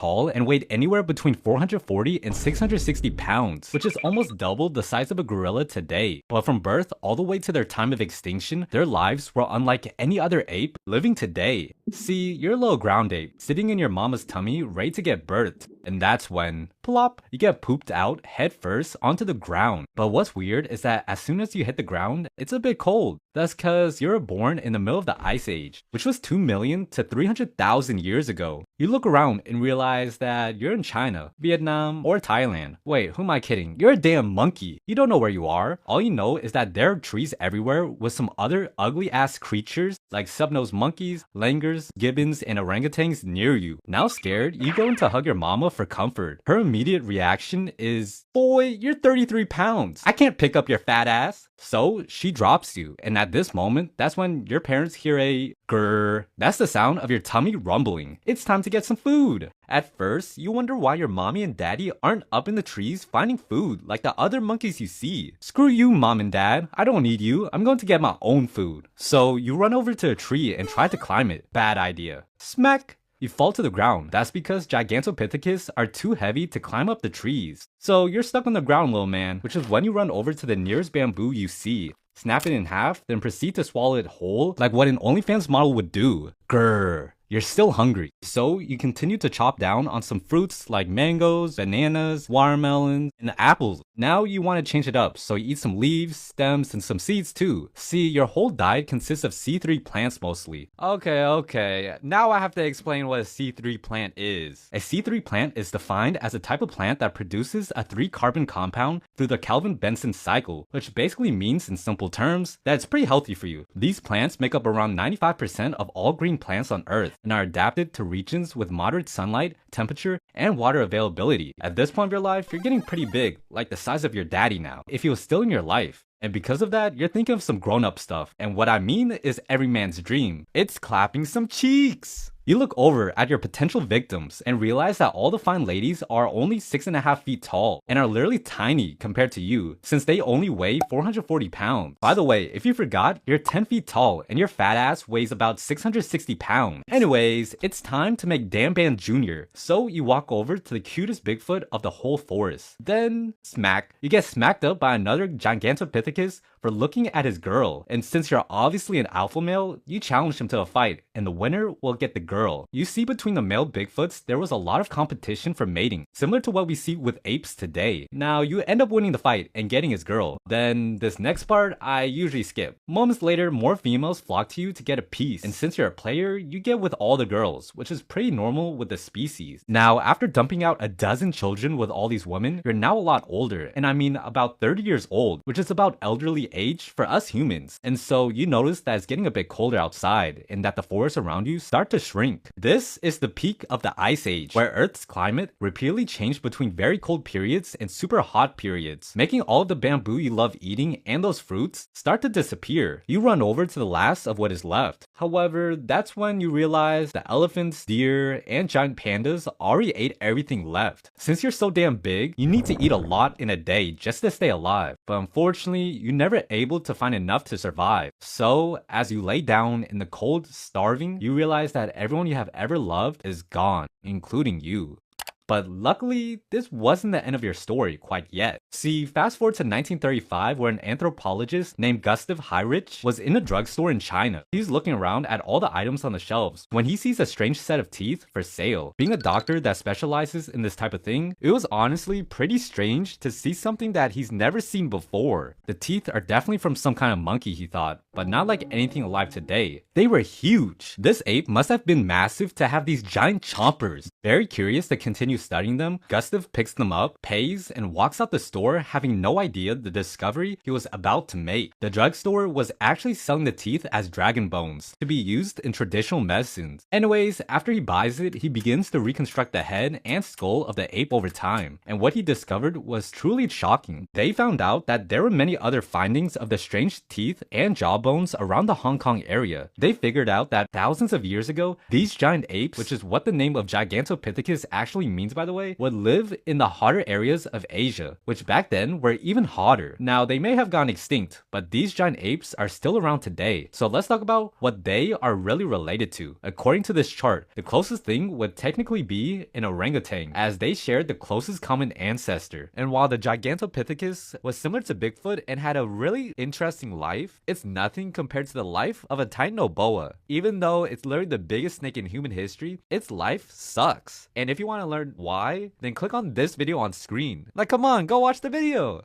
tall and weighed anywhere between 440 and 660 pounds, which is almost double the size of a gorilla today. But from birth all the way to their time of extinction, their lives were unlike any other ape living today. See, you're a little ground ape, sitting in your mama's tummy, ready to get birthed. And that's when, plop, you get pooped out head first onto the ground. But what's weird is that as soon as you hit the ground, it's a bit cold. That's cause you were born in the middle of the Ice Age, which was 2 million to 300,000 years ago. You look around and realize that you're in China, Vietnam, or Thailand. Wait, who am I kidding? You're a damn monkey. You don't know where you are. All you know is that there are trees everywhere with some other ugly ass creatures like snub-nosed monkeys, langurs, gibbons, and orangutans near you. Now scared, you go in to hug your mama for comfort. Her immediate reaction is, boy, you're 33 pounds. I can't pick up your fat ass. So she drops you, and at this moment, that's when your parents hear a grrr. That's the sound of your tummy rumbling. It's time to get some food. At first, you wonder why your mommy and daddy aren't up in the trees finding food like the other monkeys you see. Screw you, mom and dad. I don't need you. I'm going to get my own food. So you run over to a tree and try to climb it. Bad idea. Smack! You fall to the ground. That's because Gigantopithecus are too heavy to climb up the trees. So you're stuck on the ground, little man, which is when you run over to the nearest bamboo you see. Snap it in half, then proceed to swallow it whole like what an OnlyFans model would do. Grrr. You're still hungry, so you continue to chop down on some fruits like mangoes, bananas, watermelons, and apples. Now you want to change it up, so you eat some leaves, stems, and some seeds too. See, your whole diet consists of C3 plants mostly. Okay, now I have to explain what a C3 plant is. A C3 plant is defined as a type of plant that produces a 3-carbon compound through the Calvin-Benson cycle, which basically means in simple terms that it's pretty healthy for you. These plants make up around 95% of all green plants on Earth, and are adapted to regions with moderate sunlight, temperature, and water availability. At this point of your life, you're getting pretty big, like the size of your daddy now, if he was still in your life. And because of that, you're thinking of some grown-up stuff. And what I mean is every man's dream. It's clapping some cheeks! You look over at your potential victims and realize that all the fine ladies are only 6.5 feet tall and are literally tiny compared to you, since they only weigh 440 pounds. By the way, if you forgot, you're 10 feet tall and your fat ass weighs about 660 pounds. Anyways, it's time to make Dan Ban Jr. So you walk over to the cutest Bigfoot of the whole forest. Then, smack. You get smacked up by another Gigantopithecus for looking at his girl. And since you're obviously an alpha male, you challenge him to a fight, and the winner will get the girl. You see, between the male Bigfoots, there was a lot of competition for mating, similar to what we see with apes today. Now, you end up winning the fight and getting his girl. Then, this next part, I usually skip. Moments later, more females flock to you to get a piece, and since you're a player, you get with all the girls, which is pretty normal with the species. Now, after dumping out a dozen children with all these women, you're now a lot older, and I mean about 30 years old, which is about elderly age for us humans. And so you notice that it's getting a bit colder outside and that the forests around you start to shrink. This is the peak of the Ice Age, where Earth's climate repeatedly changed between very cold periods and super hot periods, making all of the bamboo you love eating and those fruits start to disappear. You run over to the last of what is left. However, that's when you realize the elephants, deer, and giant pandas already ate everything left. Since you're so damn big, you need to eat a lot in a day just to stay alive. But unfortunately, you're never able to find enough to survive. So, as you lay down in the cold, starving, you realize that everyone you have ever loved is gone, including you. But luckily, this wasn't the end of your story quite yet. See, fast forward to 1935, where an anthropologist named Gustav Heinrich was in a drugstore in China. He's looking around at all the items on the shelves when he sees a strange set of teeth for sale. Being a doctor that specializes in this type of thing, it was honestly pretty strange to see something that he's never seen before. The teeth are definitely from some kind of monkey, he thought, but not like anything alive today. They were huge. This ape must have been massive to have these giant chompers. Very curious to continue studying them, Gustav picks them up, pays, and walks out the store having no idea the discovery he was about to make. The drugstore was actually selling the teeth as dragon bones to be used in traditional medicines. Anyways, after he buys it, he begins to reconstruct the head and skull of the ape over time, and what he discovered was truly shocking. They found out that there were many other findings of the strange teeth and jawbones around the Hong Kong area. They figured out that thousands of years ago, these giant apes, which is what the name of Gigantopithecus actually means extinct by the way, would live in the hotter areas of Asia, which back then were even hotter. Now they may have gone extinct, but these giant apes are still around today. So let's talk about what they are really related to. According to this chart, the closest thing would technically be an orangutan, as they shared the closest common ancestor. And while the Gigantopithecus was similar to Bigfoot and had a really interesting life, it's nothing compared to the life of a titanoboa. Even though it's literally the biggest snake in human history, its life sucks. And if you want to learn why, then click on this video on screen. Like, come on, go watch the video!